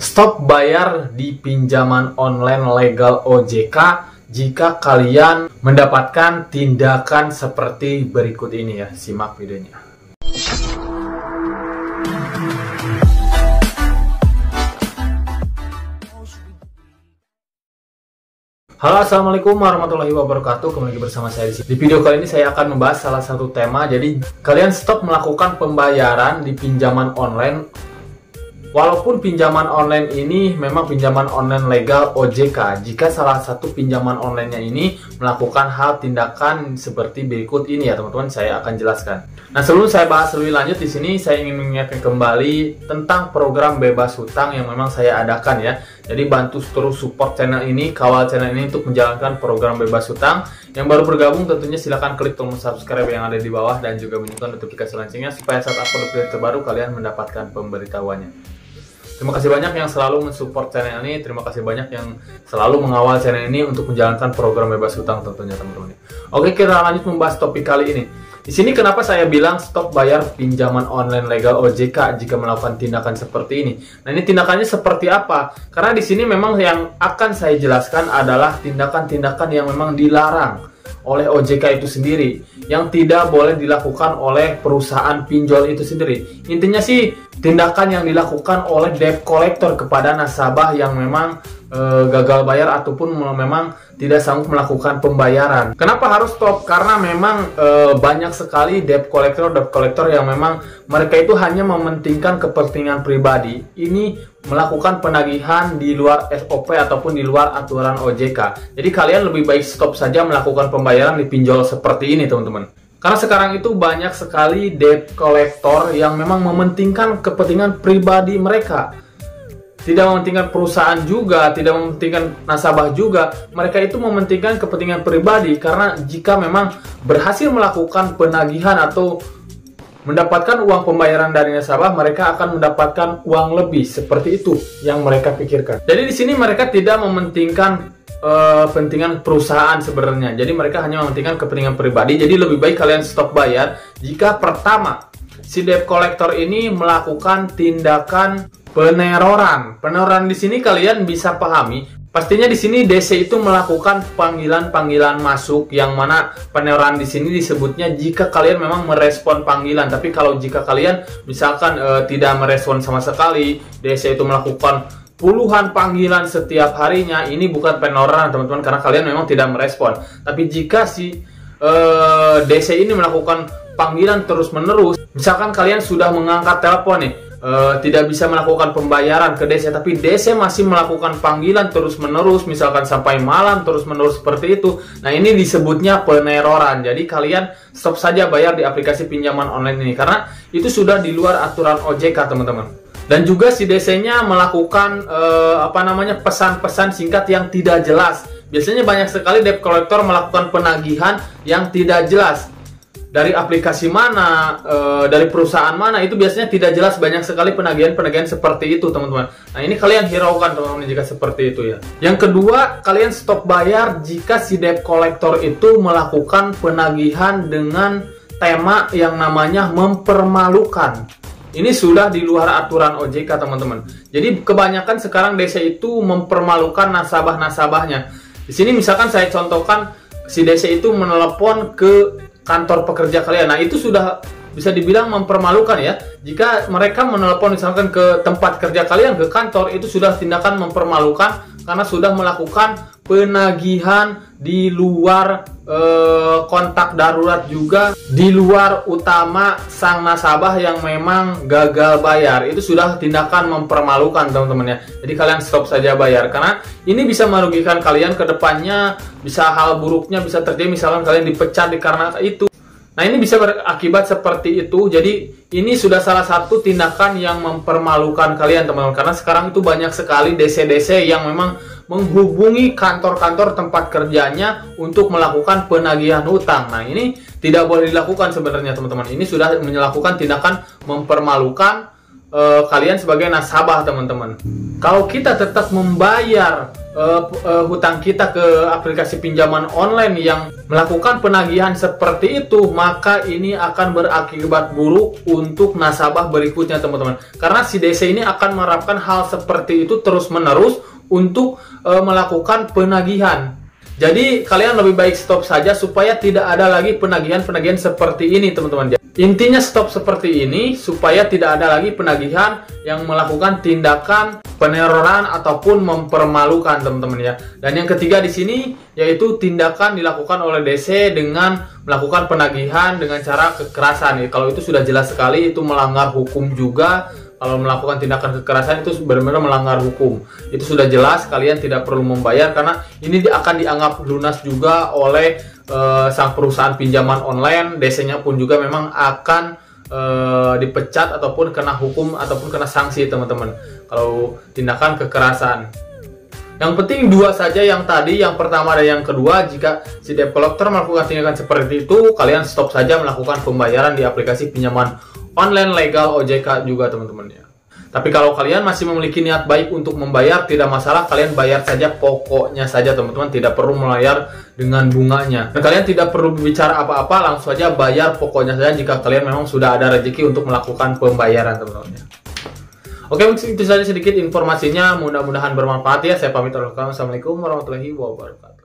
Stop bayar di pinjaman online legal OJK jika kalian mendapatkan tindakan seperti berikut ini ya. Simak videonya. Halo, assalamualaikum warahmatullahi wabarakatuh. Kembali lagi bersama saya di sini. Di video kali ini saya akan membahas salah satu tema. Jadi kalian stop melakukan pembayaran di pinjaman online. Walaupun pinjaman online ini memang pinjaman online legal OJK, jika salah satu pinjaman online-nya ini melakukan hal tindakan seperti berikut ini ya teman-teman, saya akan jelaskan. Nah, sebelum saya bahas lebih lanjut di sini, saya ingin mengingatkan kembali tentang program bebas hutang yang memang saya adakan ya. Jadi bantu terus support channel ini, kawal channel ini untuk menjalankan program bebas hutang. Yang baru bergabung tentunya silahkan klik tombol subscribe yang ada di bawah dan juga bunyikan notifikasi loncengnya supaya saat upload video terbaru kalian mendapatkan pemberitahuannya. Terima kasih banyak yang selalu mensupport channel ini. Terima kasih banyak yang selalu mengawal channel ini untuk menjalankan program bebas hutang tentunya teman-teman. Oke, kita lanjut membahas topik kali ini. Di sini kenapa saya bilang stop bayar pinjaman online legal OJK jika melakukan tindakan seperti ini. Nah, ini tindakannya seperti apa? Karena di sini memang yang akan saya jelaskan adalah tindakan-tindakan yang memang dilarang oleh OJK itu sendiri, yang tidak boleh dilakukan oleh perusahaan pinjol itu sendiri. Intinya sih tindakan yang dilakukan oleh debt collector kepada nasabah yang memang gagal bayar ataupun memang tidak sanggup melakukan pembayaran. Kenapa harus stop? Karena memang banyak sekali debt collector yang memang mereka itu hanya mementingkan kepentingan pribadi. Ini melakukan penagihan di luar SOP ataupun di luar aturan OJK. Jadi kalian lebih baik stop saja melakukan pembayaran di pinjol seperti ini teman-teman. Karena sekarang itu banyak sekali debt collector yang memang mementingkan kepentingan pribadi mereka. Tidak mementingkan perusahaan juga, tidak mementingkan nasabah juga. Mereka itu mementingkan kepentingan pribadi karena jika memang berhasil melakukan penagihan atau mendapatkan uang pembayaran dari nasabah, mereka akan mendapatkan uang lebih. Seperti itu yang mereka pikirkan. Jadi di sini mereka tidak mementingkan kepentingan perusahaan sebenarnya. Jadi mereka hanya mementingkan kepentingan pribadi. Jadi lebih baik kalian stop bayar jika pertama si debt collector ini melakukan tindakan peneroran. Peneroran di sini kalian bisa pahami. Pastinya di sini DC itu melakukan panggilan-panggilan masuk, yang mana peneroran di sini disebutnya jika kalian memang merespon panggilan. Tapi kalau jika kalian misalkan tidak merespon sama sekali, DC itu melakukan puluhan panggilan setiap harinya, ini bukan peneroran teman-teman, karena kalian memang tidak merespon. Tapi jika si DC ini melakukan panggilan terus-menerus, misalkan kalian sudah mengangkat telepon nih, tidak bisa melakukan pembayaran ke DC, tapi DC masih melakukan panggilan terus-menerus, misalkan sampai malam terus-menerus seperti itu. Nah, ini disebutnya peneroran. Jadi kalian stop saja bayar di aplikasi pinjaman online ini, karena itu sudah di luar aturan OJK teman-teman. Dan juga si DC-nya melakukan pesan-pesan singkat yang tidak jelas. Biasanya banyak sekali debt collector melakukan penagihan yang tidak jelas. Dari aplikasi mana, dari perusahaan mana, itu biasanya tidak jelas. Banyak sekali penagihan-penagihan seperti itu teman-teman. Nah, ini kalian hiraukan teman-teman jika seperti itu ya. Yang kedua, kalian stop bayar jika si debt collector itu melakukan penagihan dengan tema yang namanya mempermalukan. Ini sudah di luar aturan OJK teman-teman. Jadi kebanyakan sekarang DC itu mempermalukan nasabah-nasabahnya. Di sini misalkan saya contohkan, si DC itu menelepon ke kantor pekerja kalian. Nah, itu sudah bisa dibilang mempermalukan ya. Jika mereka menelepon misalkan ke tempat kerja kalian, ke kantor, itu sudah tindakan mempermalukan karena sudah melakukan penagihan di luar kontak darurat, juga di luar utama sang nasabah yang memang gagal bayar. Itu sudah tindakan mempermalukan teman-teman ya. Jadi kalian stop saja bayar, karena ini bisa merugikan kalian ke depannya. Bisa hal buruknya bisa terjadi, misalkan kalian dipecat karena itu. Nah, ini bisa berakibat seperti itu. Jadi ini sudah salah satu tindakan yang mempermalukan kalian teman-teman, karena sekarang itu banyak sekali DC-DC yang memang menghubungi kantor-kantor tempat kerjanya untuk melakukan penagihan hutang. Nah, ini tidak boleh dilakukan sebenarnya teman-teman. Ini sudah melakukan tindakan mempermalukan kalian sebagai nasabah, teman-teman. Kalau kita tetap membayar hutang kita ke aplikasi pinjaman online yang melakukan penagihan seperti itu, maka ini akan berakibat buruk untuk nasabah berikutnya, teman-teman. Karena si DC ini akan menerapkan hal seperti itu terus-menerus untuk melakukan penagihan. Jadi kalian lebih baik stop saja supaya tidak ada lagi penagihan-penagihan seperti ini, teman-teman. Intinya stop seperti ini supaya tidak ada lagi penagihan yang melakukan tindakan peneroran ataupun mempermalukan, teman-teman ya. Dan yang ketiga di sini yaitu tindakan dilakukan oleh DC dengan melakukan penagihan dengan cara kekerasan. Kalau itu sudah jelas sekali itu melanggar hukum juga. Kalau melakukan tindakan kekerasan itu benar-benar melanggar hukum. Itu sudah jelas, kalian tidak perlu membayar karena ini akan dianggap lunas juga oleh sang perusahaan pinjaman online. DC-nya pun juga memang akan dipecat ataupun kena hukum ataupun kena sanksi, teman-teman, kalau tindakan kekerasan. Yang penting dua saja yang tadi, yang pertama dan yang kedua. Jika si debt collector melakukan tindakan seperti itu, kalian stop saja melakukan pembayaran di aplikasi pinjaman online legal OJK juga, teman-teman ya. Tapi kalau kalian masih memiliki niat baik untuk membayar, tidak masalah, kalian bayar saja pokoknya saja, teman-teman, tidak perlu membayar dengan bunganya. Dan kalian tidak perlu bicara apa-apa, langsung saja bayar pokoknya saja jika kalian memang sudah ada rezeki untuk melakukan pembayaran, teman-teman ya. Oke, itu saja sedikit informasinya, mudah-mudahan bermanfaat ya. Saya pamit. Assalamualaikum warahmatullahi wabarakatuh.